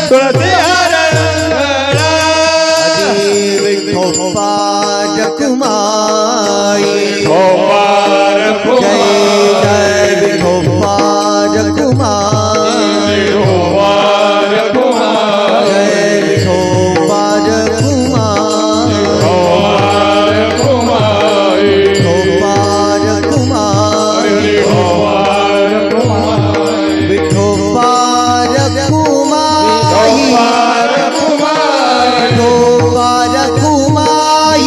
तुळसी हर विठोबा रखुमाई जय जय विठोबा रखुमाई जय विठोबा रखुमाई विठोबा रखुमाई विठोबा रखुमाई विठोबा रखुमाई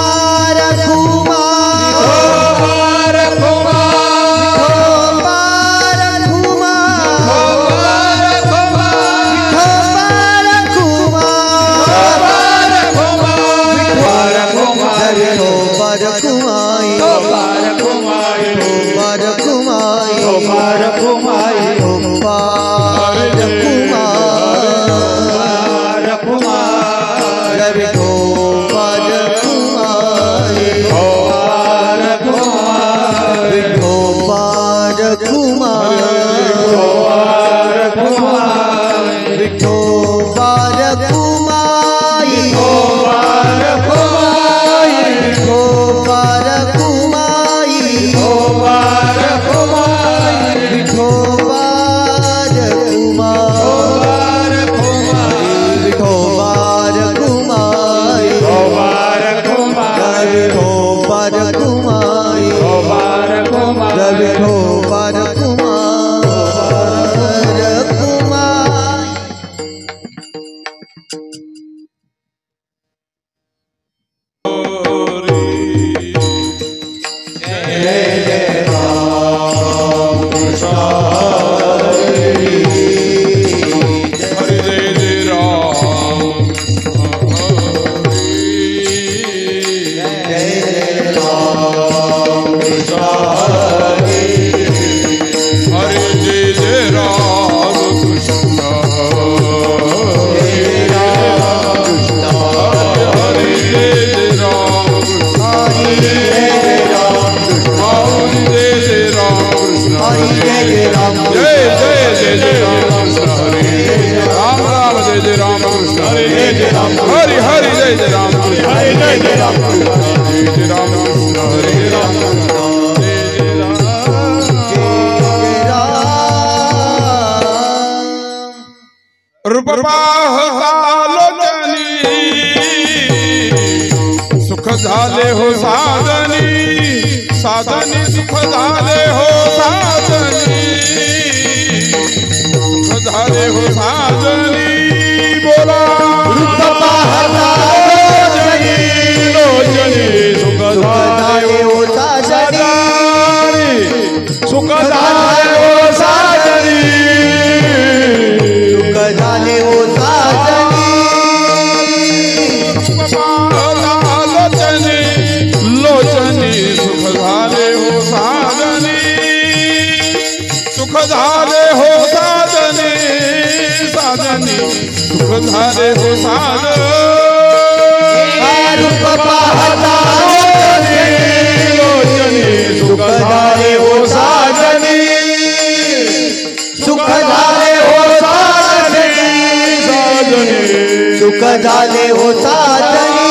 विठोबा सुख झाले हो साधनी साधनी सुख झाले हो साधनी सुख झाले हो साधनी बोला रूप पाहता लोचनी सुख झाले हो साधनी सुख झाले हो साधनी सुख झाले हो साधनी लोचनी सुख झाले हो साधनी सुख झाले हो साधनी साधनी सुख झाले हो साधनी रूप पाहता लोचनी सुख झाले हो साधनी सुख झाले हो साधनी सुख झाले हो साधनी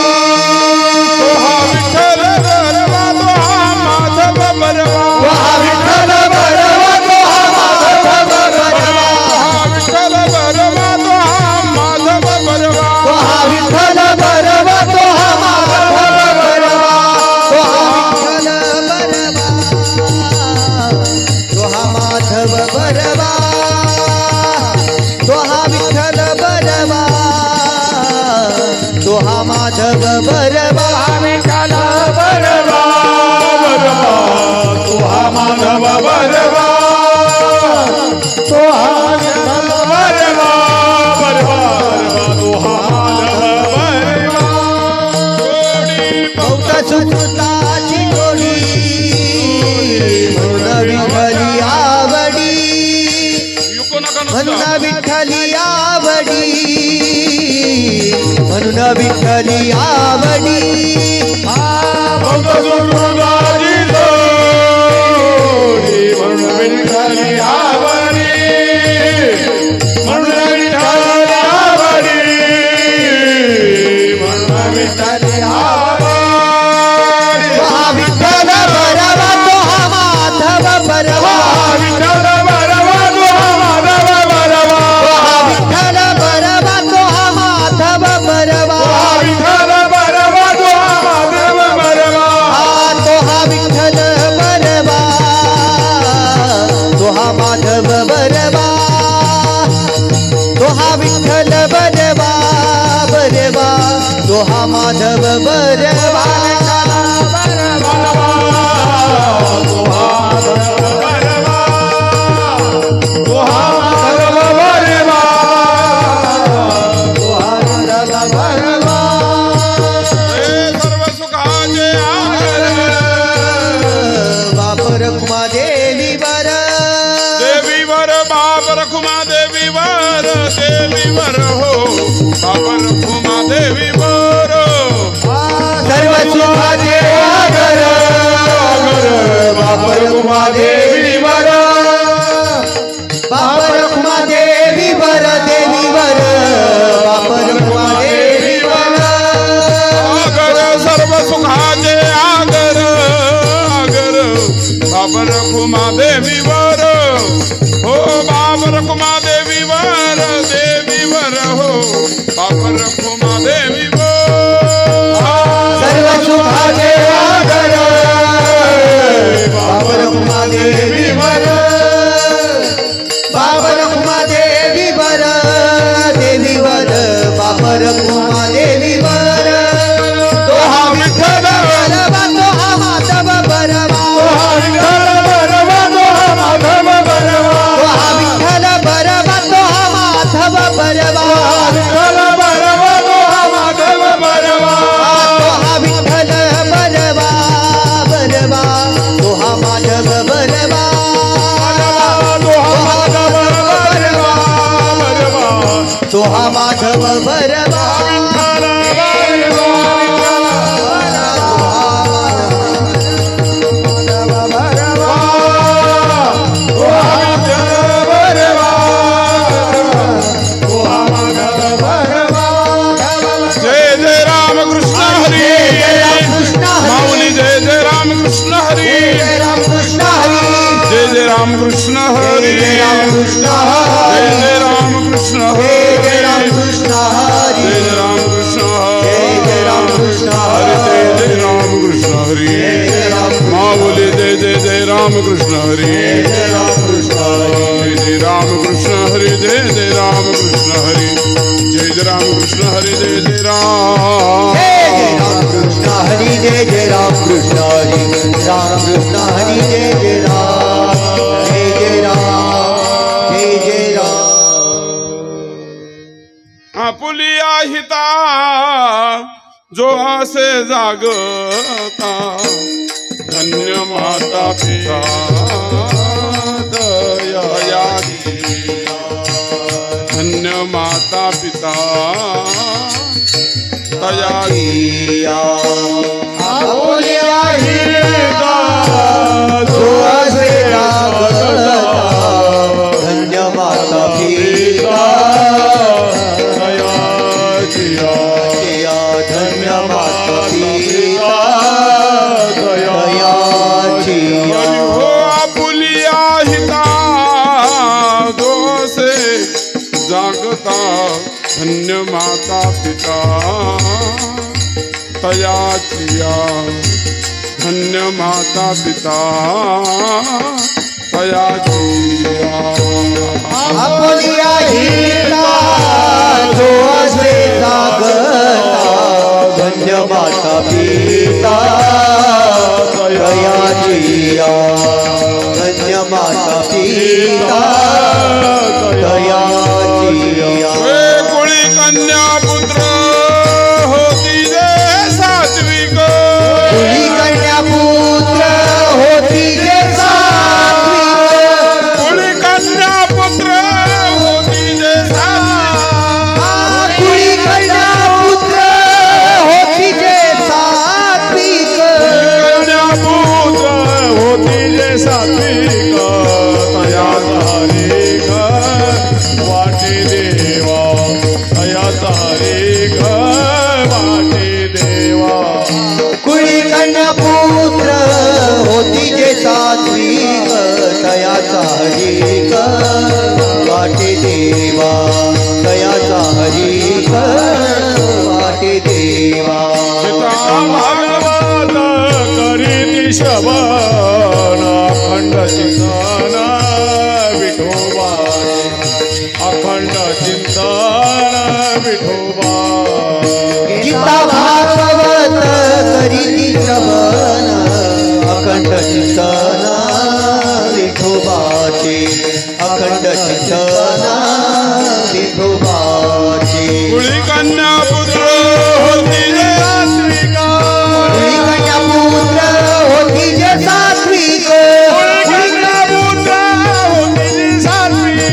विठ्ठल बरवा तो हा माधव बरवा विठ्ठल बरवा तो हा माधव बरवा विठ्ठल बरवा तो हा माधव बरवा विठ्ठल बरवा तो हा माधव बरवा विठ्ठल बरवा तो हा माधव बरवा बरवा विठ्ठल बरवा बरवा तो हा माधव बरवा तो हा विठ्ठल बरवा बरवा तो हा माधव बरवा भक्त सुताची गोडी म्हणून विठ्ठली आवडी म्हणून विठ्ठली आवडी म्हणून विठ्ठली आवडी भक्त सुताची गोडी म्हणून विठ्ठली आवडी म्हणून विठ्ठली आवडी म्हणून विठ्ठली आवडी हा विठ्ठल बरवा तो हा माधव बरवा विठ्ठल बरवा तो हा माधव बरवा हा विठ्ठल बरवा तो हा माधव बरवा विठ्ठल बरवा तो हा माधव बरवा हा तो हा विठ्ठल बरवा तो हा माधव बरवा तो हा विठ्ठल बरवा बरवा तो हा माधव बरवा बापर कुमा देवी वर देवीवर बाबर खुमा देवीवर देवीवर हो बाबर खुमा देवीवर सर्व सुखाचे आगर बापर कुमा देवी वर बापर कुमा देवी वर देवी वर बापर कुमा देवी वर आगर सर्व सुखाचे आगर आगर बाबर खुमा देवीवर हो बाबर खुमा देवीवर देवीवर हो बाबर खुमा देवीवर सर्व सुखाचे आगर बापर कुमा देवी वर बापर कुमा देवी वर देवी वर बापर कुमा देवी वर तो हा विठ्ठल बरवा तो हा माधव बरवा विठ्ठल बरवा तो हा माधव बरवा तो हा विठ्ठल बरवा तो हा माधव बरवा विठ्ठल बरवा तो हा माधव बरवा तो हा विठ्ठल बरवा बरवा तो हा माधव बरवा तो हा माधव बरवा जय जय राम कृष्ण हरी माऊली जय जय राम कृष्ण हरी जय राम कृष्ण हरी जय जय राम कृष्ण हरी जय राम कृष्ण हरी जय जय राम कृष्ण हरी जय राम कृष्ण हरी जय जय राम कृष्ण जय राम कृष्ण हरी हरी जय जय राम कृष्ण हरी माऊली जय जय जय राम कृष्ण हरी जय राम कृष्ण जय जय राम कृष्ण हरी जय जय राम कृष्ण हरी जय जय राम कृष्ण हरी जय जय राम कृष्ण हरी जय जय राम कृष्ण हरी राम कृष्ण हरी जय जय राम जय जय राम जय जय राम आपुलिया हिता जो असे जागता धन्य माता पिता दया दिया धन्य माता पिता दया दिया आपुलिया हिता जो असे जागता धन्य माता पिता दया दिया धन्य माता पिता दयाची हो आपुलिया हिता जो से जागता धन्य माता पिता तयाचिया धन्य माता पिता तयाचिया आपुलिया हिता जो असे जागता धन्य सीता तयाची कुळी कन्या पुत्र होती जे सात्विक कुळी कन्या पुत्र होती जे सात्विक कुळी कन्या पुत्र होती जे सात्विक कुळी कन्या पुत्र होती जे सात्विक कन्या पुत्र होती जे सात्विक तयाचा हरी वाटे देवा तयाचा हरी वाटे देवा कुळी कन्या पुत्र होती जे सात्विक तयाचा हरिक वाटे देवा तयाचा हरिक वाटे देवा सीता भागवत करीती श्रवण अखंड चिंतन विठोबाचे अखंड चिंतन विठोबा गीता भागवत करीती श्रवण अखंड चिंतन विठोबाचे अखंड चिंतन विठोबाचे कुळी कन्या पुत्र होती जे सात्विक कुळी कन्या पुत्र होती जे सात्विक कुळी कन्या पुत्र होती जे सात्विक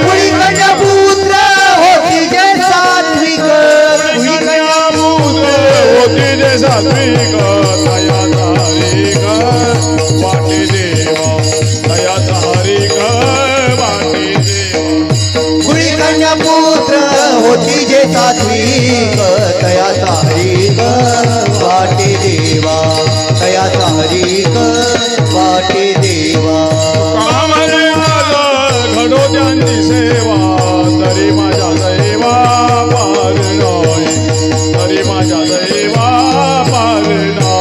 कुळी कन्या पुत्र होती जे सात्विक कुळी कन्या पुत्र होती जे सात्विक तयाचा हरिक वाटे देवा तयाचा हरिक वाटे देवा कुळी कन्या पुत्र होती जे सात्विक तयाचा हरिक वाटे देवा तयाचा हरिक वाटे देवा कामरे माझा घडो त्यांची सेवा तरी माझ्या दैवा पार नाही तरी माझ्या दैवा पार नाही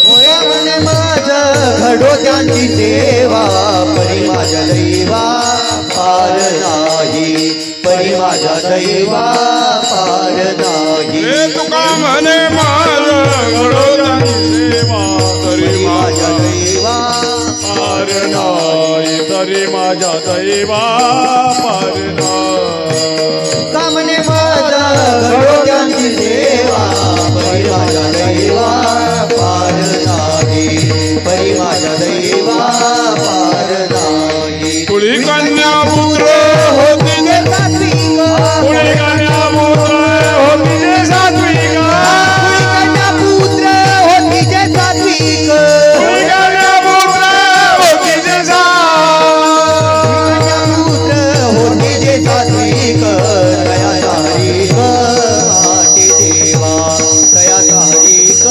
होय म्हणे माझं घडो त्यांची सेवा परी माझ्या दैवा पार नाही परी माझ्या दैवा पार नाही हे तुका म्हणे माझ घडो त्यांची सेवा तरी परी माझ्या माझ्या दैवा पार नाही तरी माझ्या दैवा पार नाही का म्हणे माझा घडो त्यांची सेवा परी माझ्या दैवा पार नाही परी माझ्या दैवा पार नाही कुळी कन्या पुत्र होती जे सात्विक कुळी कन्या पुत्र होती जे सात्विक कुळी कन्या पुत्र होती जे सात्विक कुळी कन्या पुत्र होती जे कन्या पुत्र होती जे सात्विक तयाचा हरिक वाटे देवा तयाचा हरिक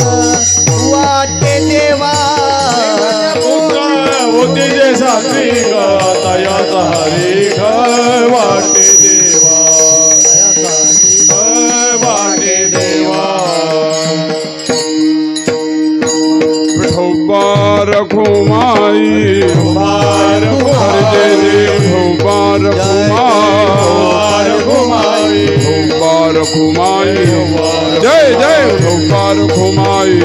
वाटे देवा पुत्र होती जे सात्विक तयाचा हरिक वाटे देवा वाटे देवा विठोबा रखुमाई हर जय विठोबा रखुमाई विठोबा रखुमाई जय जय विठोबा रखुमाई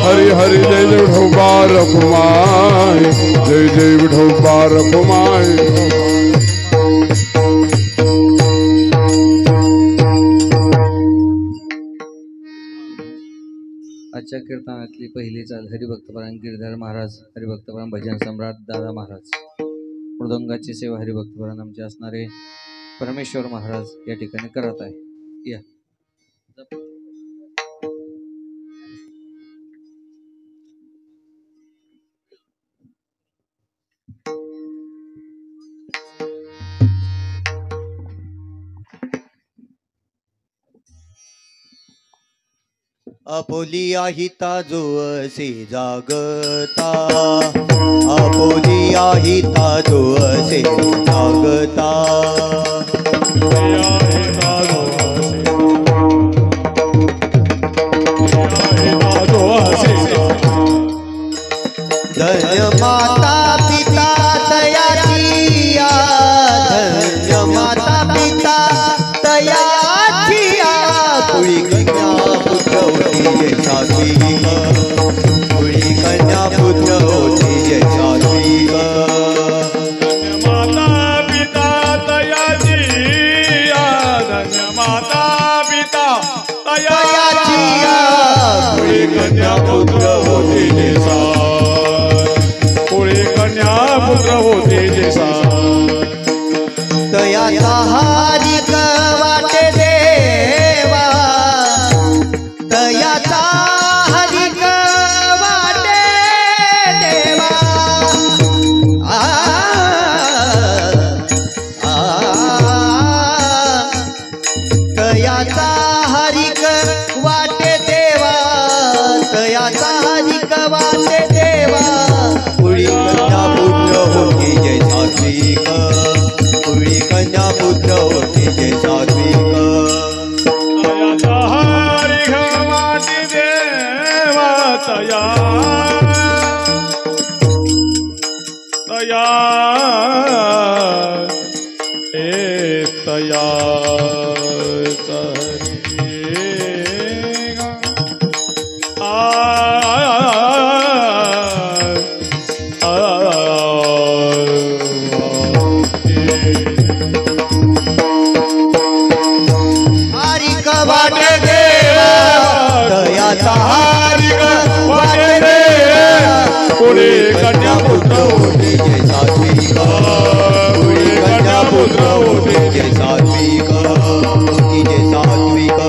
हरि हरि जय जय विठोबा रखुमाई जय जय विठोबा रखुमाई आजच्या कीर्तनातली पहिली चाल हरिभक्तपरायण गिरधर महाराज, हरिभक्तपरायण भजन सम्राट दादा महाराज, मृदंगाची सेवा हरिभक्तपरायण आमचे असणारे परमेश्वर महाराज या ठिकाणी करत आहे. या आपोलिया हिता जो असे जागता आपोलिया हिता जो असे जागता धन्य माता पिता तयाचिया धन्य माता पिता तयाचिया कुळी कन्या पुत्र होती जय सात्विक कुळी कन्या पुत्र होती जय सात्विक कुळी कन्या पुत्र होते जे सात कुळी कन्या पुत्र होते जे सात तयाचा हारिक वाटे देवा तयाचा हारिक वाटे देवा तयाचा हरिक वाटे देवा तयाचा हरिक वाटे देवा कुळी कन्या पुत्र होते जय सात्विक कुळी कन्या पुत्र होते जय सात्विक तयाचा हरिक वाटे देवा तया तया ए तया हरिक वाटे देवा तयाचा हरिक वाटे देवा कुळी कन्या पुत्र होते जय सात्विक कुळी कन्या पुत्र होते जय सात्विक होती जय सात्विक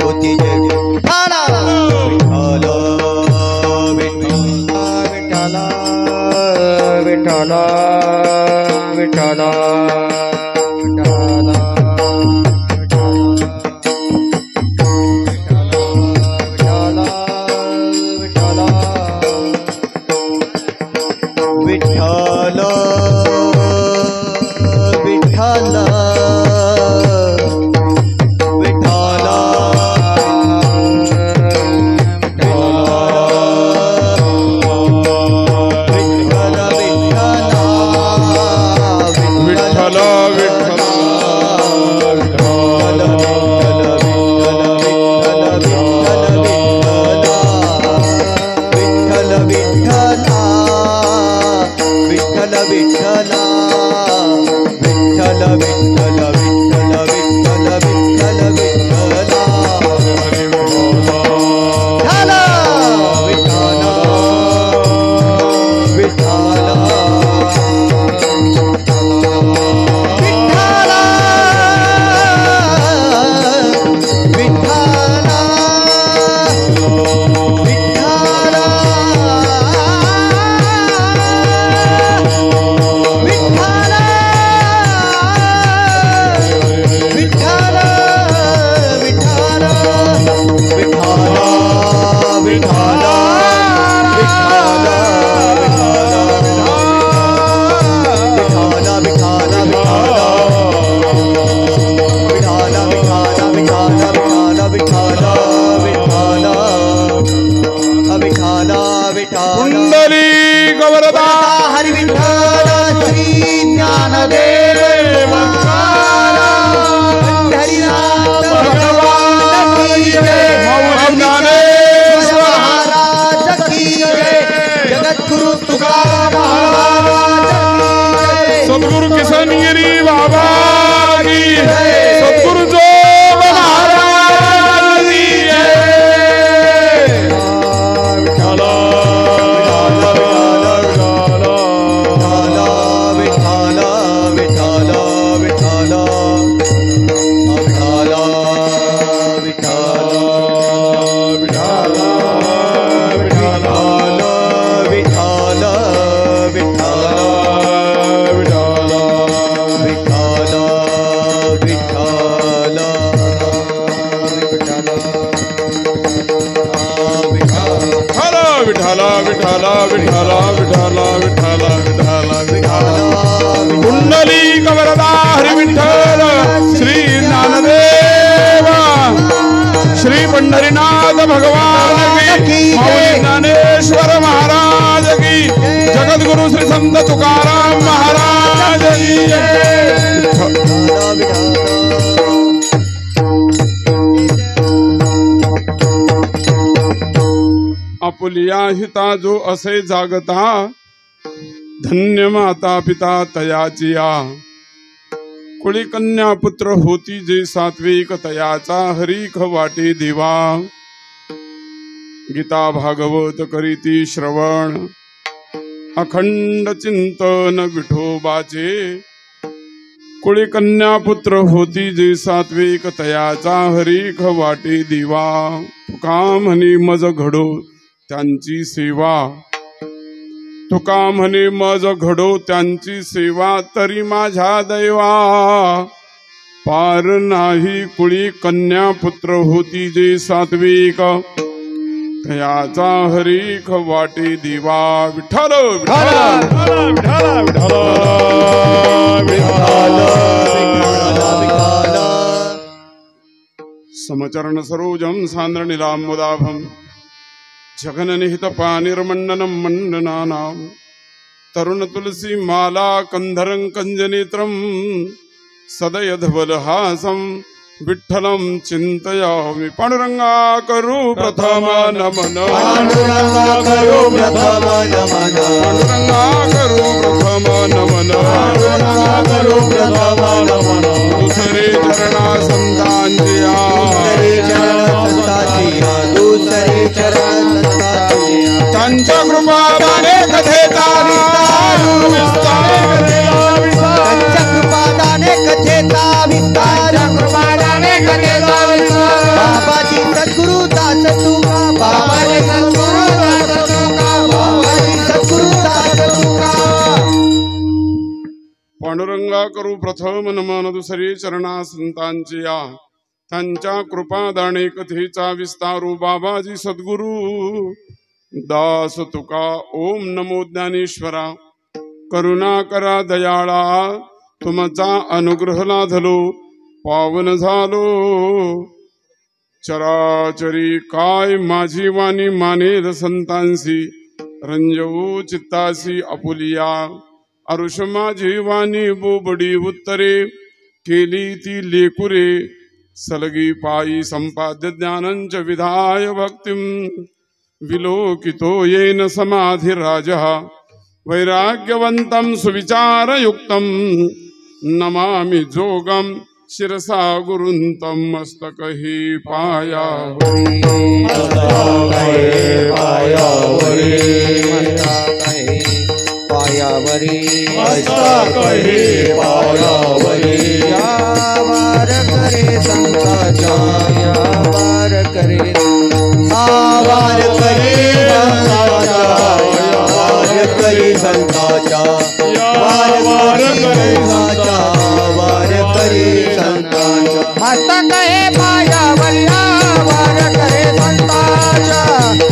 होती जय विठ्ठल विठ्ठल विठ्ठल विठ्ठल विठ्ठल विठ्ठल विठ्ठल कुंडली गवरदा हरि विठ्ठल श्री ज्ञानदेव हरिनाथ भगवान की जय ज्ञानेश्वर महाराज की जय जगद्गुरु तुकाराम महाराज की जय सद्गुरु किशनगिरी बाबा की सद्गुरु जोग महाराज की जय विठाला विठाला विठाला विठाला विठाला विठाला विठाला कुंडली कवरदा हरि विठ्ठल श्री ज्ञानदेव श्री पंढरीनाथ भगवान की माऊली ज्ञानेश्वर महाराज की जगद्गुरु श्री संत तुकाराम महाराज की आपुलिया हिता जो असे जागता धन्य माता पिता तयाचिया कुळी कन्या पुत्र होती जे सात्विक तयाचा हरीख वाटे देवा गीता भागवत करीती श्रवण अखंड चिंतन विठोबाचे कुळी कन्या पुत्र होती जे सात्विक तयाचा हरीख वाटे दिवा तुका म्हणे मज घडो त्यांची सेवा तुका म्हणे मज घडो त्यांची सेवा तरी माझ्या दैवा पार नाही कुळी कन्या पुत्र होती जे सात्विक तयाचा हरीख वाटे दिवा विठ्ठल विठ्ठल विठ्ठल समचरण सरोजम सांद्र निलांबुदाभम जगन निहित पानिर्मण्डनं मण्डनानां तरुण तुलसी माला कंधरं कंजनेत्रं सदय धवलहासं विठ्ठलं चिंतयामि पांडुरंगा करू प्रथम नमन पांडुरंगा करो प्रथम नमन पांडुरंगा करू प्रथम नमन पांडुरंगा करो प्रथम नमन दुसरे चरणा संतांच्या दुसरे चरण संतांच्या दुसरे चरण संतांच्या त्यांच्या कृपादाने कथेचा विस्तार त्यांच्या कृपादाने कथेचा विस्तार बाबाजी सद्गुरु दास तुका बाबाजी सद्गुरु दास तुका बाबाजी सद्गुरु दास तुका पांडुरंगा करू प्रथम नमन दुसरी चरणा संतांची या त्यांच्या कृपादाने कथेचा विस्तारू बाबाजी सद्गुरु दास तुका ओम नमो ज्ञानेश्वरा करुणा करा दयाळा तुमचा अनुग्रह लाधलो पावन झालो चराचरी काय माझी वाणी मानेल संतांसी रंजवू चित्तासी अपुलिया अरुष माझी वाणी बोबडी उत्तरे केली ती लेकुरे सलगी पायी संपाद्य ज्ञानंच विधाय भक्तिं विलोकितो येन समाधिराजः वैराग्यवन्तं सुविचारयुक्तं नमामि जोगं शिरसा गुरुन्तं मस्तकहि पायावरी पायावरी यावार करे संताचा यावार करे आवार करे संताचा वार करे संताचा वार करे संताचा मस्तक हे पायावरी वार करे संताचा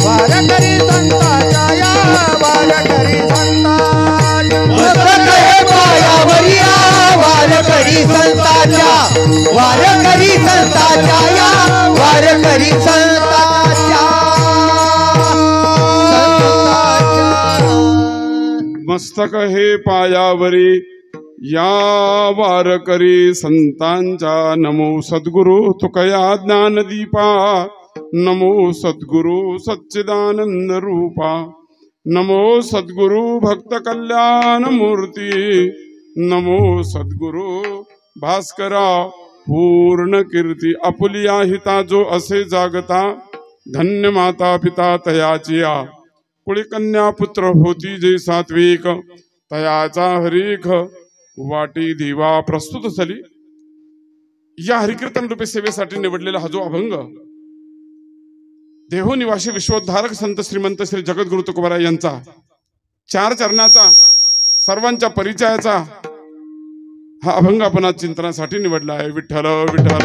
वार करे संताचा या वार करे संताचा मस्तक हे पायावरी वार करी संताचा वार करी संताचा या वार करी संताचा मस्तक हे पायावरी या वारकरी संतांचा नमो सद्गुरु तुकया ज्ञानदीपा नमो सद्गुरु सच्चिदानंद रूपा नमो सद्गुरु भक्त कल्याण मूर्ती नमो सद्गुरु भास्करा पूर्ण कीर्ती अपुलिया हिता जो असे जागता धन्य माता पिता तयाचिया कुळी कन्या पुत्र होती जे सात्विक तयाचा हरीख वाटी दिवा प्रस्तुत झाली। या हरिकीर्तन रूपी सेवेसाठी निवडलेला हा जो अभंग देहो निवासी विश्वोद्धारक संत श्रीमंत श्री जगद्गुरु तुकोबाराय यांचा 4 चरणाचा सर्वांच्या परिचयाचा हा अभंग आपण आज चिंतनासाठी निवडला आहे। विठ्ठल विठ्ठल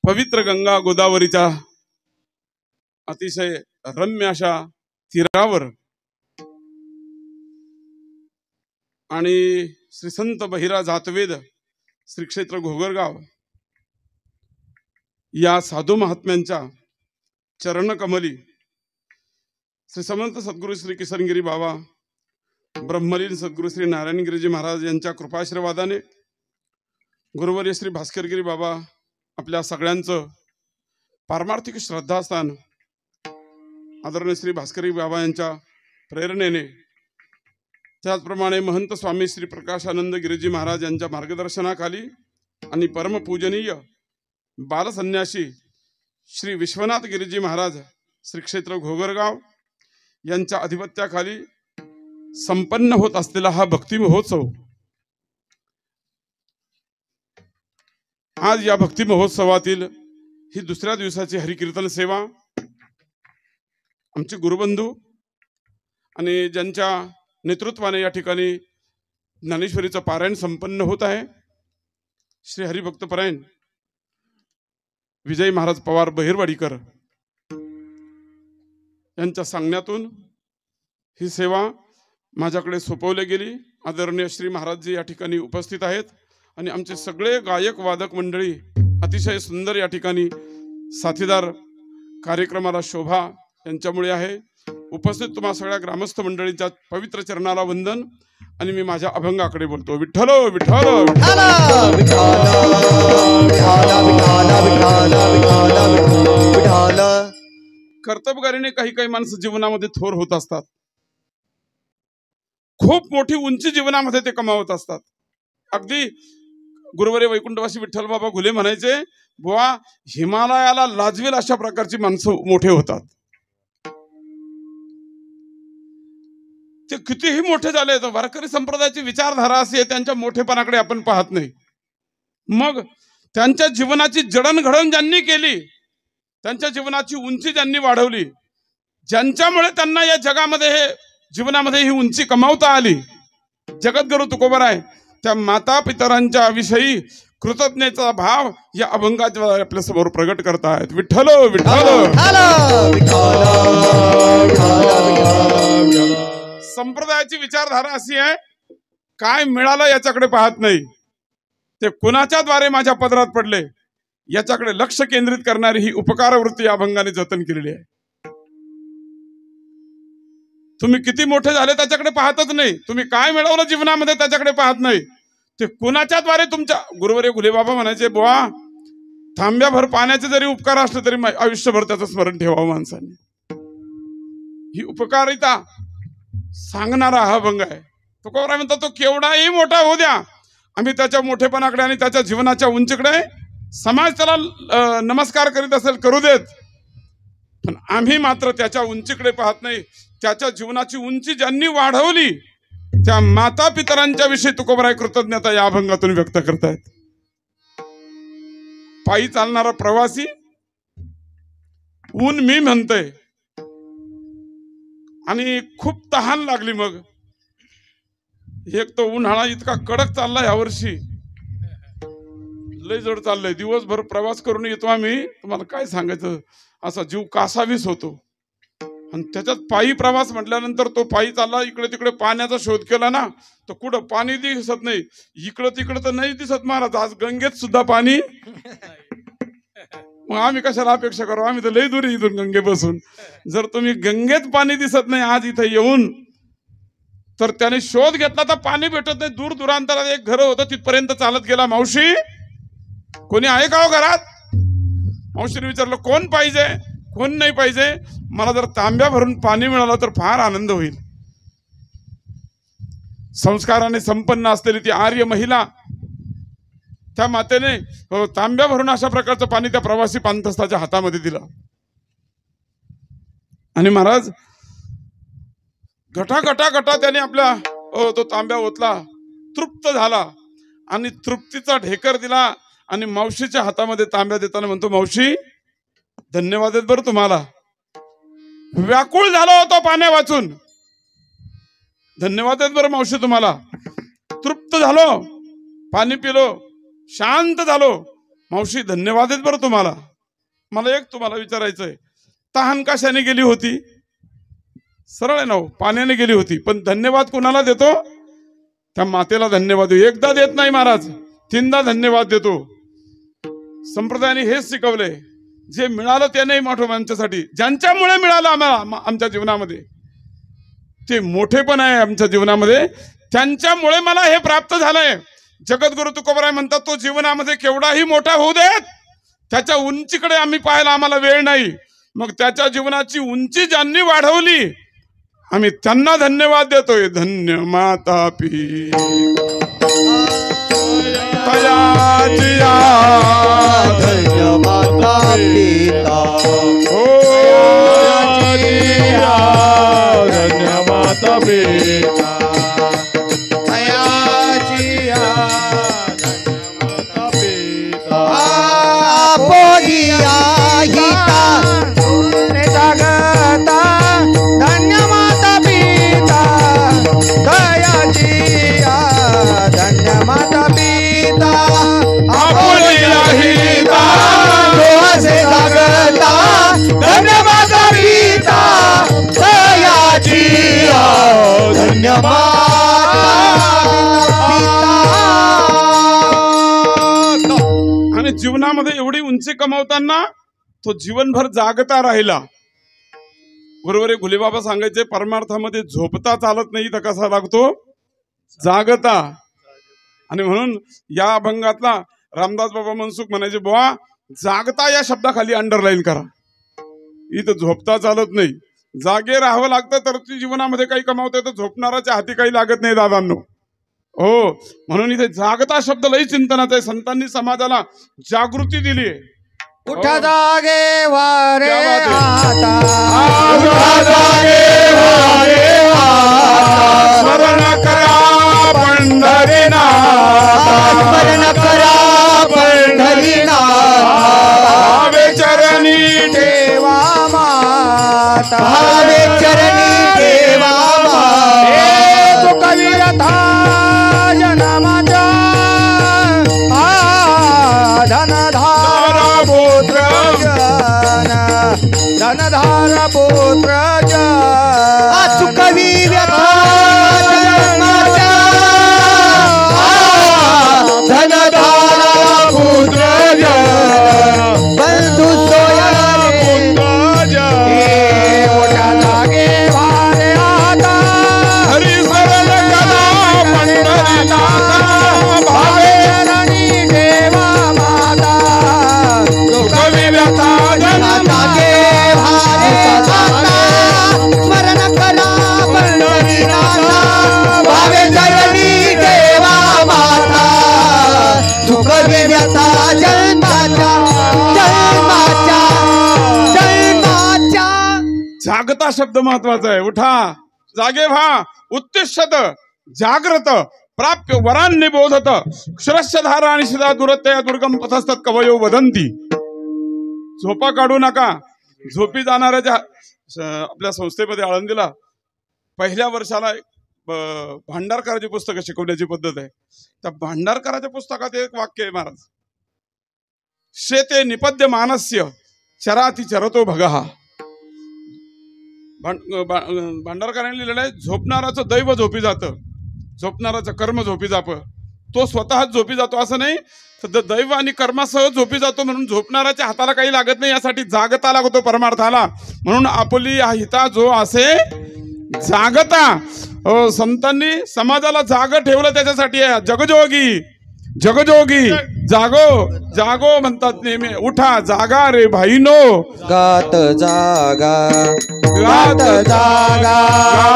पवित्र गंगा गोदावरीच्या अतिशय रम्य अशा तीरावर आणि श्री संत बहिरा जातवेद श्री क्षेत्र घोगरगाव या साधू महात्म्यांच्या चरणकमली श्री समंत सद्गुरु श्री किसनगिरी बाबा ब्रह्मलीन सद्गुरु श्री नारायणगिरीजी महाराज यांच्या कृपाशीर्वादाने गुरुवर्य श्री भास्करगिरी बाबा आपल्या सगळ्यांचं पारमार्थिक श्रद्धास्थान आदरणीय श्री भास्करी बाबा यांच्या प्रेरणेने त्याचप्रमाणे महंत स्वामी श्री प्रकाशानंद गिरीजी महाराज यांच्या मार्गदर्शनाखाली आणि परमपूजनीय बालसन्यासी श्री विश्वनाथ गिरीजी महाराज श्री क्षेत्र घोगरगाव यांच्या अधिपत्याखाली संपन्न होत असलेला हा भक्ती महोत्सव आज या भक्ती महोत्सवातील ही दुसऱ्या दिवसाची हरिकीर्तन सेवा आमचे गुरुबंधू आणि ज्यांच्या नेतृत्वाने या ठिकाणी ज्ञानेश्वरीचं पारायण संपन्न होत आहे श्री हरिभक्तपरायण विजय महाराज पवार बहिरवाडीकर यांच्या सांगण्यातून ही सेवा माझ्याकडे सोपवली गेली। आदरणीय श्री महाराजजी या ठिकाणी उपस्थित आहेत आणि आमचे सगळे गायक वादक मंडळी अतिशय सुंदर या ठिकाणी साथीदार कार्यक्रमाला शोभा यांच्यामुळे आहे। उपस्थित तुम्हा सगळ्या ग्रामस्थ मंडळींच्या पवित्र चरणाला वंदन आणि मी माझ्या अभंगाकडे बोलतो। विठ्ठल विठ्ठल कर्तबगारीने काही काही माणसं जीवनामध्ये थोर होत असतात, खूप मोठी उंची जीवनामध्ये ते कमावत असतात। अगदी गुरुवारी वैकुंठवासी विठ्ठल बाबा घुले म्हणायचे, बुवा हिमालयाला लाजवेल अशा प्रकारची माणसं मोठे होतात। ते कितीही मोठे झाले तर वारकरी संप्रदायाची विचारधारा अशी आहे, त्यांच्या मोठेपणाकडे आपण पाहत नाही। मग त्यांच्या जीवनाची जडणघडण ज्यांनी केली, त्यांच्या जीवनाची उंची ज्यांनी वाढवली, ज्यांच्यामुळे त्यांना या जगामध्ये जीवनामध्ये ही उंची कमावता आली, जगद्गुरु तुकोबाराय त्या माता पितरांच्या विषयी कृतज्ञतेचा भाव या अभंगाद्वारे आपल्या समोर प्रगट करतायत। विठ्ठल विठ्ठल संप्रदायाची विचारधारा अशी आहे, काय मिळालं याच्याकडे पाहत नाही, ते कुणाच्या द्वारे माझ्या पदरात पडले याच्याकडे लक्ष केंद्रित करणारी ही उपकार वृत्ती या अभंगाने जतन केलेली आहे। तुम्ही किती मोठे झाले त्याच्याकडे पाहतच नाही, तुम्ही काय मिळवलं जीवनामध्ये त्याच्याकडे पाहत नाही, ते कुणाच्या द्वारे तुमच्या गुरुवारी घुले बाबा म्हणायचे, बुवा थांब्याभर पाण्याचे जरी उपकार असले तरी आयुष्यभर त्याचं स्मरण ठेवावं माणसाने। ही उपकारिता सांगणारा हा अभंग आहे। तुकोबाराय म्हणतात, तो केवढाही मोठा होऊ द्या, आम्ही त्याच्या मोठेपणाकडे आणि त्याच्या जीवनाच्या उंचीकडे समाज त्याला नमस्कार करीत असेल करू देत, पण आम्ही मात्र त्याच्या उंचीकडे पाहत नाही। त्याच्या जीवनाची उंची ज्यांनी वाढवली त्या माता पितरांच्या विषयी तुकोबाराय कृतज्ञता या अभंगातून व्यक्त करतायत। पायी चालणारा प्रवासी ऊन मी म्हणतोय आणि खूप तहान लागली, मग एक तो उन्हाळा इतका कडक चाललाय यावर्षी, लय जड चाललंय। दिवसभर प्रवास करून येतो आम्ही, तुम्हाला काय सांगायचं, असा जीव कासावीस होतो। आणि त्याच्यात पायी प्रवास म्हटल्यानंतर तो पायी चालला, इकडे तिकडे पाण्याचा शोध केला ना तर कुठं पाणी दिसत नाही, इकडं तिकडं तर नाही दिसत महाराज, आज गंगेत सुद्धा पाणी। मग आम्ही कशाला अपेक्षा करू, आम्ही तर लय दूर इथून गंगेपासून। जर तुम्ही गंगेत पाणी दिसत नाही आज इथे येऊन, तर त्याने शोध घेतला तर पाणी भेटत नाही। दूर दूरांतरात एक घर होतं, तिथपर्यंत चालत गेला, मावशी कोणी आहे का हो घरात? मावशीने विचारलं, कोण पाहिजे? कोण नाही पाहिजे? मला जर तांब्या भरून पाणी मिळालं तर फार आनंद होईल। संस्काराने संपन्न असलेली ती आर्य महिला, त्या मातेने तांब्या भरून अशा प्रकारचं पाणी त्या प्रवासी पांथस्थाच्या हातामध्ये दिलं आणि महाराज घटा घटा घटा त्याने आपल्या तो तांब्या ओतला, तृप्त झाला आणि तृप्तीचा ढेकर दिला आणि मावशीच्या हातामध्ये तांब्या देताना म्हणतो, मावशी धन्यवाद आहेत बरं तुम्हाला, व्याकुळ झाला होता पाण्या वाचून, धन्यवाद आहेत बरं मावशी तुम्हाला, तृप्त झालो, पाणी पिलो, शांत झालो, मावशी धन्यवाद आहेत बरं तुम्हाला। मला एक तुम्हाला विचारायचंय, तहान कशाने गेली होती? सरळ आहे ना, पाण्याने गेली होती, पण धन्यवाद कुणाला देतो? त्या मातेला धन्यवाद देतो। एकदा देत नाही महाराज, तीनदा धन्यवाद देतो। संप्रदायाने हेच शिकवलंय, जे मिळालं ते नाही मोठं आमच्यासाठी, ज्यांच्यामुळे मिळालं आम्हाला आमच्या जीवनामध्ये ते मोठेपण आहे आमच्या जीवनामध्ये, त्यांच्यामुळे मला हे प्राप्त झालंय। जगद्गुरु तुकोबाराय म्हणतात, तो जीवनामध्ये केवढाही मोठा होऊ देत, त्याच्या उंचीकडे आम्ही पाहायला आम्हाला वेळ नाही। मग त्याच्या जीवनाची उंची ज्यांनी वाढवली आम्ही त्यांना धन्यवाद देतोय. धन्य माता तयाची धन्य माता पिता हो धन्य माता पिता आपोलिया हिता जगता धन्य माता पिता दयाची धन्य माता पिता आपोलिया हिता दोहसे जगता धन्य माता पिता दयाची धन्य माता पिता. आणि जीवनामध्ये एवढी उंची कमावताना तो जीवनभर जागता राहिला. बरोबर आहे. गुलेबाबा सांगायचे परमार्थामध्ये झोपता चालत नाही तर कसा लागतो जागता. आणि म्हणून या अभंगातला रामदास बाबा मनसुख म्हणायचे बुवा जागता या शब्दाखाली अंडरलाईन करा. इथं झोपता चालत नाही, जागे राहावं लागतं तर जीवनामध्ये काही कमावता येतं. झोपणाराच्या हाती काही लागत नाही दादांनो. हो म्हणून इथे जागता शब्द लई चिंतनाचा आहे. संतांनी समाजाला जागृती दिली आहे. उठ जागे वारे क्या बात है? आता स्मरण करा पंढरीनाथ, स्मरण करा पंढरीनाथ, भावे चरणी देवा माता भावे चरणी देवा माता. तो कविरथा जन्माचा धनधार पुत्र जन धनधार पुत्र आचु कवी व्यथा जन्माचा धनधारा पुत्र बंधू सोयारे मोठ्या जागे वारे आता हरी सरल कला पंढरीनाथ, भावे चरणी देवा माता कवी व्यथा जागे भारे जाता स्मरण करा पंढरीनाथ, भावे चरणी देवा माता. सुखवी व्यथा जन्माच्या जन्माच्या जन्माच्या. जागता शब्द महत्वाचा आहे. उठा जागे व्हा उत्तिष्ठत जाग्रत प्राप्य वरांनी बोधत क्षरस्य धारा आणि शिदा दुरत्या दुर्गम पथस्तत कवयो वदंती. झोपा काढू नका. झोपी जाणाऱ्याच्या आपल्या संस्थेमध्ये आळंदीला पहिल्या वर्षाला भांडारकराची पुस्तकं शिकवण्याची पद्धत आहे. त्या भांडारकराच्या पुस्तकात एक वाक्य आहे महाराज, शेते निपद्य मानस्य चराती चरतो भगहा. भांडारकरांनी लिहिलेलं आहे झोपणाराचं दैव झोपी जातं, झोपणाराचं कर्म झोपी जातं. तो स्वतःच झोपी जातो असं नाही तर दैव आणि कर्मासह झोपी जातो. म्हणून झोपणाऱ्याच्या हाताला काही लागत नाही, यासाठी जागता लागतो परमार्थाला. म्हणून आपुली हिता जो असे जागता. संतांनी समाजाला जाग ठेवलं त्याच्यासाठी आहे. जगजोगी जगजोगी जागो जागो म्हणतात नेहमी. उठा जागा रे भाईनो, गात जागा गात जागा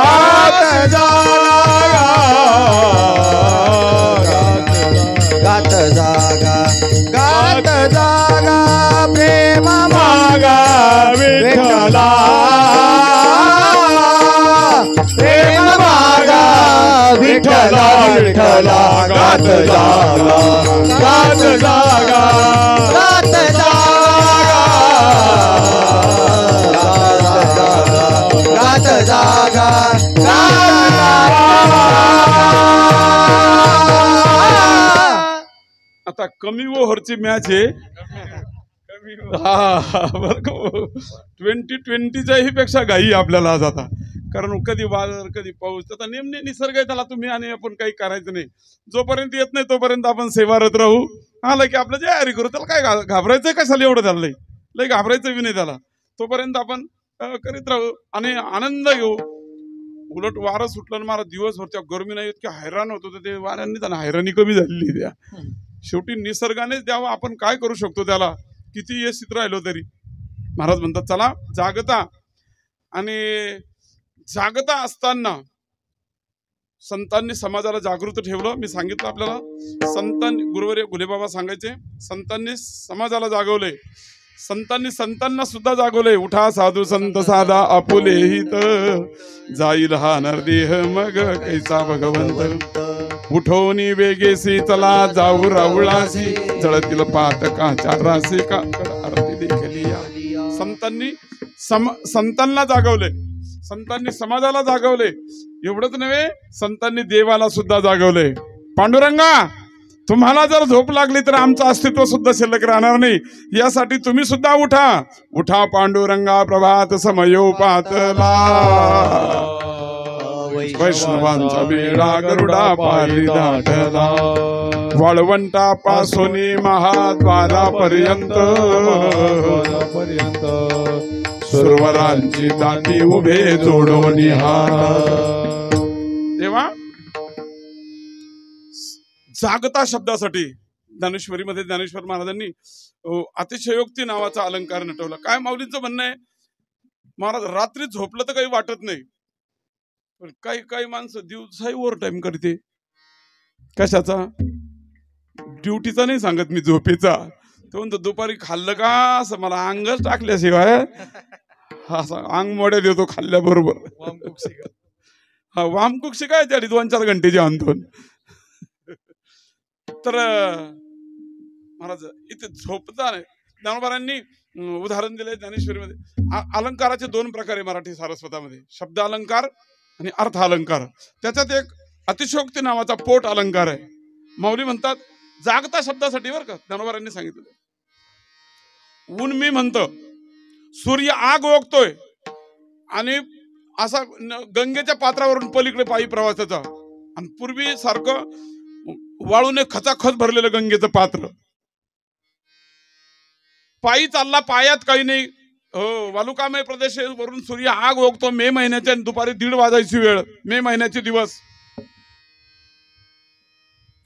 गात गात जागा गात जागा प्रेम मागा विठ्ठला प्रेम मागा विठ्ठला विठ्ठला गात जागा गात जागा गात जागा गात जागा आता कमी ओव्हरची मॅच आहे. हा बरं का 2020च्याही पेक्षा घाई आपल्याला आज आता. कारण कधी वादळ कधी पाऊस, त्याचा नेमणे निसर्ग आहे, त्याला तुम्ही आणि आपण काही करायचं नाही. जोपर्यंत येत नाही तोपर्यंत आपण सेवारत राहू. आलं की आपलं तयारी करू. त्याला काय घाबरायचंय कशाला एवढं झालं लय घाबरायचं बी नाही त्याला. तोपर्यंत आपण करीत राहू आणि आनंद घेऊ. उलट वारं सुटलं ना मला दिवसभर त्या गरमी नाही इतक्या हैराण होतो तर ते वाऱ्यांनी त्यांना हैराणी कमी झालेली त्या. शेवटी निसर्गानेच द्यावं, आपण काय करू शकतो त्याला. किती यशित राहिलो तरी महाराज म्हणतात चला जागता. आणि जागता असताना संतांनी समाजाला जागृत ठेवलं. मी सांगितलं आपल्याला, संतांनी गुरुवर्य गुलेबाबा सांगायचे, संतांनी समाजाला जागवले, संतांनी संतांना सुद्धा जागवले. उठा साधू संत साधा आपुले हित, जाईल हा नरदेह मग कैसा भगवंत. उठवणी वेगेसी चला जाऊ राऊळासी, जळतील पातकाच्या रासी काकड आरती देखली या. संतांनी संतांना जागवले, संतांनी समाजाला जागवले. एवढंच नव्हे, संतांनी देवाला सुद्धा जागवले. पांडुरंगा, तुम्हाला जर झोप लागली तर आमचं अस्तित्व सुद्धा शिल्लक राहणार नाही, यासाठी तुम्ही सुद्धा उठा. उठा पांडुरंगा प्रभात समयोपातला, वैष्णवांचा वेळा गरुडा पारी दाटला. वाळवंटापासून महाद्वारापर्यंत सुरवरांची दाटी उभे जोडून हात. तेव्हा जागता शब्दासाठी ज्ञानेश्वरीमध्ये ज्ञानेश्वर महाराजांनी अतिशयोक्ती नावाचा अलंकार नटवला. काय माऊलींचं म्हणणं आहे, महाराज रात्री झोपलं तर काही वाटत नाही, पण काही काही माणसं दिवसाही ओव्हर टाइम करते. कशाचा? ड्युटीचा नाही सांगत मी, झोपेचा. तो म्हणतो दुपारी खाल्लं का, असं मला अंगच टाकल्याशिवाय असं अंग मोड्या देतो खाल्ल्याबरोबर. हा वामकुक्षी काय त्याडी 2-4 घंटेची आणतो. तर महाराज इथे झोपता नाही. ज्ञानोबारांनी उदाहरण दिले ज्ञानेश्वरीमध्ये. अलंकाराचे 2 प्रकार आहे मराठी सारस्वतामध्ये, शब्द अलंकार आणि अर्थ अलंकार. त्याच्यात एक अतिशयोक्ती नावाचा पोट अलंकार आहे. माऊली म्हणतात जागता शब्दासाठी बरं का, ज्ञानोबारांनी सांगितलं. ऊन मी म्हणतो, सूर्य आग ओकतोय आणि असा गंगेच्या पात्रावरून पलीकडे पायी प्रवासाचा, आणि पूर्वी सारखं वाळूने खचाखच भरलेलं गंगेचं पात्र. पायी चालला, पायात काही नाही, वालुकामय प्रदेश वरून सूर्य आग ओकतो. मे महिन्याच्या दुपारी 1:30 वाजायची वेळ, मे महिन्याचे दिवस.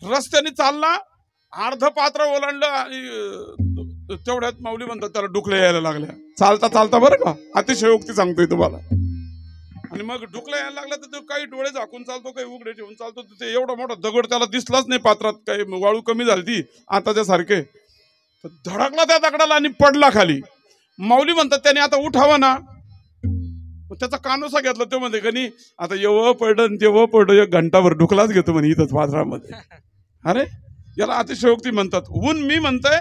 रस्त्याने चालला, अर्ध पात्र ओलांडलं आणि तेवढ्यात माऊली म्हणतात त्याला डुकल्या यायला लागल्या. चालता चालता बरं का, अतिशयोक्ती सांगतोय तुम्हाला. आणि मग डुकल्या यायला लागला तर तो काही डोळे झाकून चालतो, काही उघडे ठेवून चालतो. ते एवढा मोठा दगड त्याला दिसलाच नाही पात्रात, काही वाळू कमी झाली आताच्या सारखे. धडकला त्या दगडाला आणि पडला खाली. माऊली म्हणतात त्याने आता उठावं ना, त्याचा कानोसा घेतला. तो म्हणते कनी आता येव पडन तेव्हा पडो, 1 घंटाभर डुकलाच घेतो म्हणे इथंच पात्रामध्ये. अरे याला अतिशयोक्ती म्हणतात. ऊन मी म्हणतोय,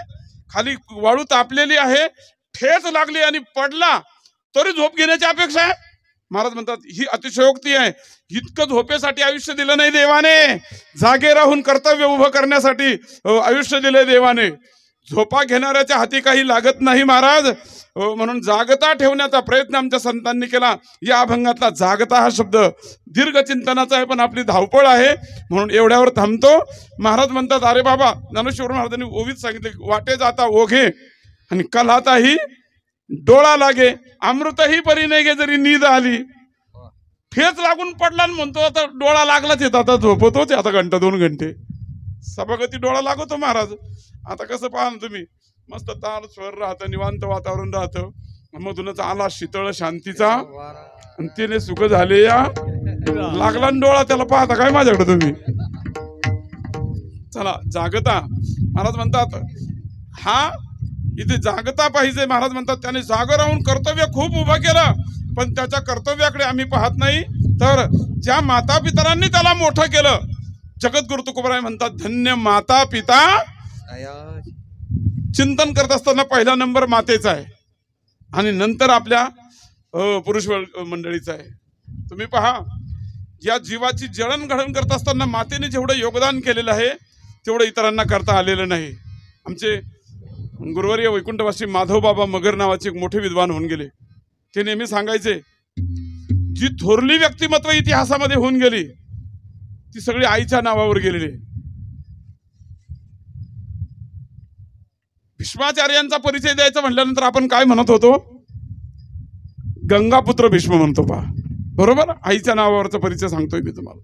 खाली वाळू तापलेली आहे, ठेच लागली आणि पडला तरी झोप घेण्याची अपेक्षा आहे. महाराज म्हणतात ही अतिशयोक्ती आहे. इतकं झोपेसाठी आयुष्य दिलं नाही देवाने, जागे राहून कर्तव्य उभं करण्यासाठी आयुष्य दिलंय देवाने. झोपा घेणाऱ्याच्या हाती काही लागत नाही महाराज. म्हणून जागता ठेवण्याचा प्रयत्न आमच्या संतांनी केला. या अभंगातला जागता हा शब्द दीर्घ चिंतनाचा आहे, पण आपली धावपळ आहे म्हणून एवढ्यावर थांबतो. महाराज म्हणतात अरे बाबा, ज्ञानेश्वर महाराजांनी ओवीत सांगितले, वाटे जाता ओघे आणि कलाताही डोळा लागे, अमृतही परी नाही गे जरी नींद आली. ठेच लागून पडला आणि म्हणतो आता डोळा लागलाच येत, आता झोपतोच आता 1-2 घंटे. सभागती डोळा लागतो महाराज. आता कसं पाहा तुम्ही, मस्त ताल स्वर राहतं, निवांत वातावरण राहतं, मधूनच आला शीतळ शांतीचा आणि तिने सुख झाले या लागला डोळा. त्याला पाहता काय माझ्याकडे तुम्ही. चला जागता. महाराज म्हणतात हा इथे जागता पाहिजे. महाराज म्हणतात त्याने जाग राहून कर्तव्य खूप उभं केलं, पण त्याच्या कर्तव्याकडे आम्ही पाहत नाही. तर ज्या माता पितरांनी त्याला मोठं केलं, जगद्गुरु तुकोबाराय म्हणतात धन्य माता पिता. चिंतन करत असताना पहिला नंबर मातेचा आहे आणि नंतर आपल्या पुरुष मंडळीचा आहे. तुम्ही पहा, या जीवाची जळणघडण करत असताना मातेने जेवढं योगदान केलेलं आहे तेवढं इतरांना करता आलेलं नाही. आमचे गुरुवर्य वैकुंठवासी माधव बाबा मगर नावाचे एक मोठे विद्वान होऊन गेले. ते नेहमी सांगायचे, जी थोरली व्यक्तिमत्व इतिहासामध्ये होऊन गेली ती सगळी आईच्या नावावर गेलेली. भीष्माचार्यांचा परिचय द्यायचा म्हटल्यानंतर आपण काय म्हणत होतो, गंगापुत्र भीष्म म्हणतो पहा, बरोबर. आईच्या नावावरचा परिचय सांगतोय मी तुम्हाला.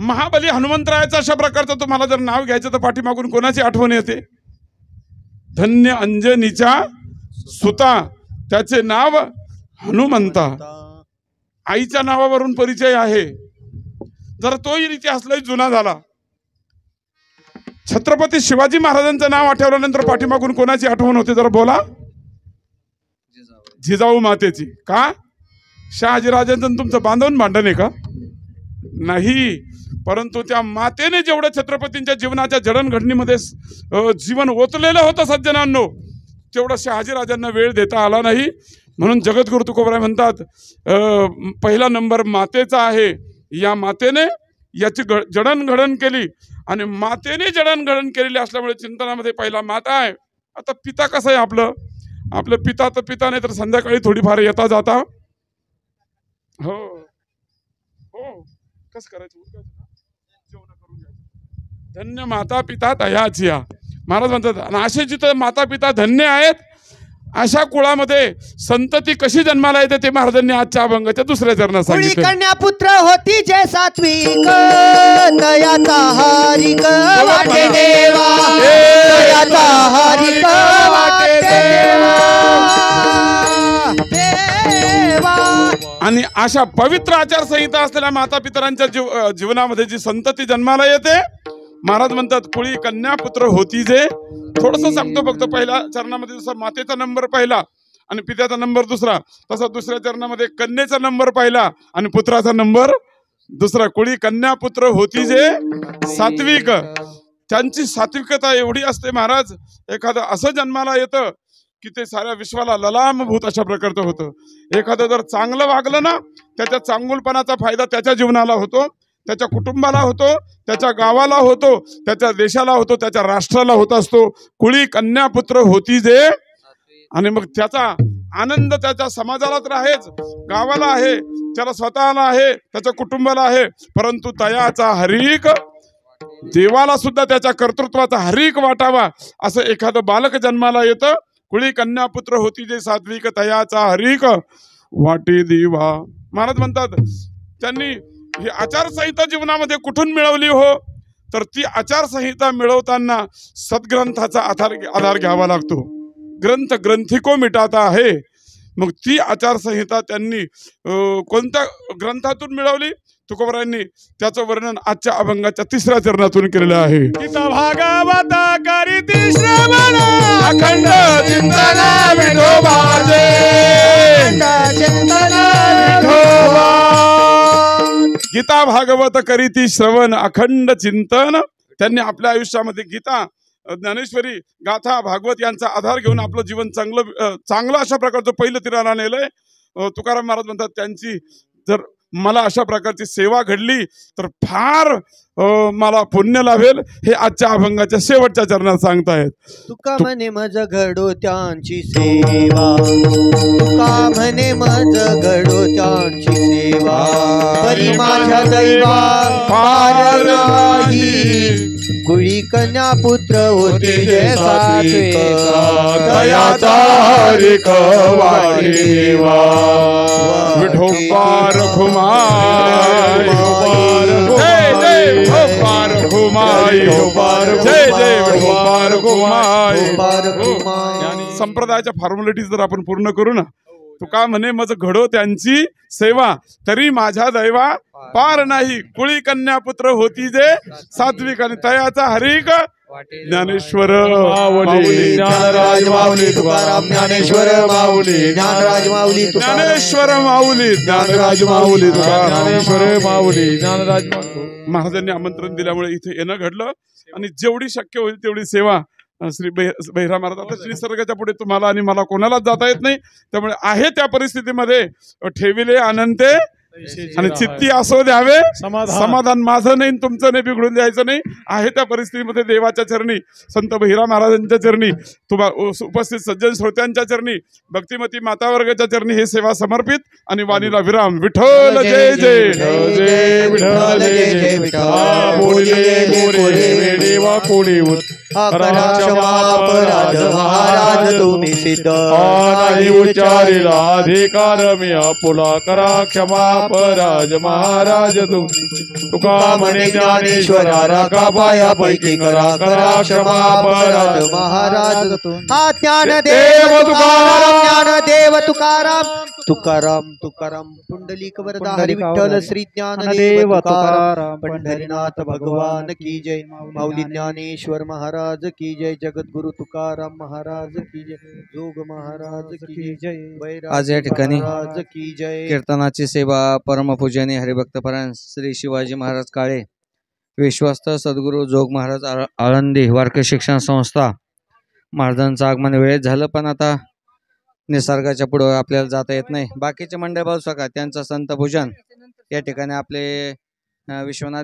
महाबली हनुमंतरायाचा अशा प्रकारचं तुम्हाला जर नाव घ्यायचं तर पाठीमागून कोणाची आठवण येते? धन्य अंजनीच्या सुता, त्याचे नाव हनुमंता. आईच्या नावावरून परिचय आहे, जर तोही इतिहास लय जुना झाला. छत्रपती शिवाजी महाराजांचं नाव आठवल्यानंतर पाठीमागून कोणाची आठवण होते जरा बोला? जिजाऊ मातेची. का? शहाजीराजांचं तुमचं बांधून भांडण आहे का? नाही, परंतु त्या मातेने जेवढं छत्रपतींच्या जीवनाच्या जडणघडणीमध्ये जीवन ओतलेलं होतं सज्जनांनो, तेवढं शहाजीराजांना वेळ देता आला नाही. म्हणून जगद्गुरु तुकोबराय म्हणतात पहिला नंबर मातेचा आहे. या मातेने याची जडणघडण केली आणि मातेने जडणघडण केलेली असल्यामुळे चिंतनामध्ये पहिला माता आहे. आता पिता कसं आहे आपलं पिता तर पिता नाही तर संध्याकाळी थोडीफार येता जाता. हो हो, कसं करायचं? धन्य माता पिता तयाची या महाराज म्हणतात. आणि असे जिथं माता पिता धन्य आहेत अशा कुळामध्ये संतती कशी जन्माला येते ते महाराजांनी आजच्या अभंगाच्या दुसऱ्या चरणात सांगितले. कन्या पुत्र होती जे सात्विक दयाचा हरिक वाटे देवा, दयाचा हरिक वाटे देवा. आणि अशा पवित्र आचारसंहिता असलेल्या माता पितरांच्या जीवनामध्ये जी संतती जन्माला येते, महाराज म्हणतात कुळी कन्या पुत्र होती जे. थोडस सांगतो फक्त. पहिल्या चरणामध्ये जसा मातेचा नंबर पहिला आणि पित्याचा नंबर दुसरा, तसा दुसऱ्या चरणामध्ये कन्येचा नंबर पहिला आणि पुत्राचा नंबर दुसरा. कुळी कन्या पुत्र होती जे सात्विक. त्यांची सात्विकता एवढी असते महाराज, एखादं असं जन्माला येतं की ते साऱ्या विश्वाला ललामभूत अशा प्रकारचं होतं. एखादं जर चांगलं वागलं ना, त्याच्या चांगुलपणाचा फायदा त्याच्या जीवनाला होतो, त्याच्या कुटुंबाला होतो, त्याच्या गावाला होतो, त्याच्या देशाला होतो, त्याच्या राष्ट्राला होत असतो. कुळी कन्या पुत्र होती जे. आणि मग त्याचा आनंद त्याच्या समाजाला तर आहेच, गावाला आहे, त्याला स्वतःला आहे, त्याच्या कुटुंबाला आहे, परंतु तयाचा हरिक देवाला सुद्धा त्याच्या कर्तृत्वाचा हरिक वाटावा असं एखादं बालक जन्माला येतं. कुळी कन्या पुत्र होती जे सात्विक तयाचा हरिक वाटे देवा. महाराज म्हणतात त्यांनी ही आचारसंहिता जीवनामध्ये कुठून मिळवली हो, तर ती आचारसंहिता मिळवताना सद्ग्रंथाचा आधार घ्यावा लागतो. ग्रंथ ग्रंथिको मिटाता आहे. मग ती आचारसंहिता त्यांनी कोणत्या ग्रंथातून मिळवली? तुकोबरायांनी त्याचं वर्णन आजच्या अभंगाच्या तिसऱ्या चरणातून केलेलं आहे. गीता भागवता करीती श्रवण अखंड चिंतन विठोबाचे, गीता भागवत करीती श्रवण अखंड चिंतन. त्यांनी आपल्या आयुष्यामध्ये गीता, ज्ञानेश्वरी, गाथा, भागवत यांचा आधार घेऊन आपलं जीवन चांगलं अशा प्रकारचं पहिलं तीराला नेलंय. तुकाराम महाराज म्हणतात त्यांची जर मला अशा प्रकारची सेवा घडली तर फार मला पुण्य लाभेल. हे आजच्या अभंगाच्या शेवटच्या चरणात सांगतायत. तुका म्हणे मज घडो त्यांची सेवा, तुका म्हणे मज घडो त्यांची सेवा, परी माझ्या दैवा पार नाही. कुळी कन्या पुत्र होते जे सात्विक दयाचा हरिक वाटे देवा. विठोबा रखुमाई, जय जय विठोबा रखुमाई, जय जय विठोबा रखुमाई. संप्रदायाच्या फॉर्मॅलिटीज जर आपण पूर्ण करू ना, तुका म्हणे मज घडो त्यांची सेवा, तरी माझ्या दैवा पार नाही. कुळी कन्या पुत्र होती जे सात्विक आणि तयाचा हरिक ज्ञानेश्वर माऊली ज्ञानराज माऊली तुकाराम ज्ञानेश्वर माऊली ज्ञानराज माऊली ज्ञानेश्वर माऊली ज्ञानराज माऊली ज्ञानेश्वर माऊली ज्ञानराज. महाराजांनी आमंत्रण दिल्यामुळे इथे येणं घडलं आणि जेवढी शक्य होईल तेवढी सेवा श्री बहिरा महाराज. आता श्री निसर्गाच्या पुढे तुम्हाला आणि मला कोणालाच जाता येत नाही, त्यामुळे आहे त्या परिस्थितीमध्ये ठेविले अनंते आणि चित्ती असो द्यावे समाधान. माझं नाही तुमचं नाही, बिघडून द्यायचं नाही. आहे त्या परिस्थितीमध्ये देवाच्या चरणी, संत बहिरा महाराजांच्या चरणी, उपस्थित सज्जन श्रोत्यांच्या चरणी, भक्तिमती माता वर्गाच्या चरणी हे सेवा समर्पित आणि वाणीला विराम. विठ्ठल जय जय जय विठ्ठल जय जय विठ्ठल. बोलले देवा कोणी अपराध महाराज तुम्ही सिद्ध नाही उच्चारिला अधिकार मी आपुला. करा क्षमा पराज महाराज तुम्ही. तुका म्हणे ज्ञानेश्वरा राखा पाया पैकी करा. करा क्षमा पराज महाराज तुम्ही. हा ज्ञानदेव तुकाराम, ज्ञानदेव ज्ञानदेव तुकाराम तुकाराम तुकाराम पुंडलिक वरदा हरी विठ्ठल श्री ज्ञानदेव तुकाराम पंढरीनाथ भगवान की जय माऊली ज्ञानेश्वर महाराज की जय जगद्गुरु तुकाराम महाराज की जय जोग महाराज की जय आज या ठिकाणी महाराज की जय कीर्तनाची सेवा परमपूजनीय हरिभक्तपरायण श्री शिवाजी महाराज काळे विश्वस्त सद्गुरू जोग महाराज आळंदी वारकरी शिक्षण संस्था महाराजांचं आगमन वेळेत झालं, पण आता निसर्गाच्या पुढे आपल्याला जाता येत नाही. बाकीचे मंडळ बाजू सका त्यांचं संत पूजन या ठिकाणी आपले विश्वनाथ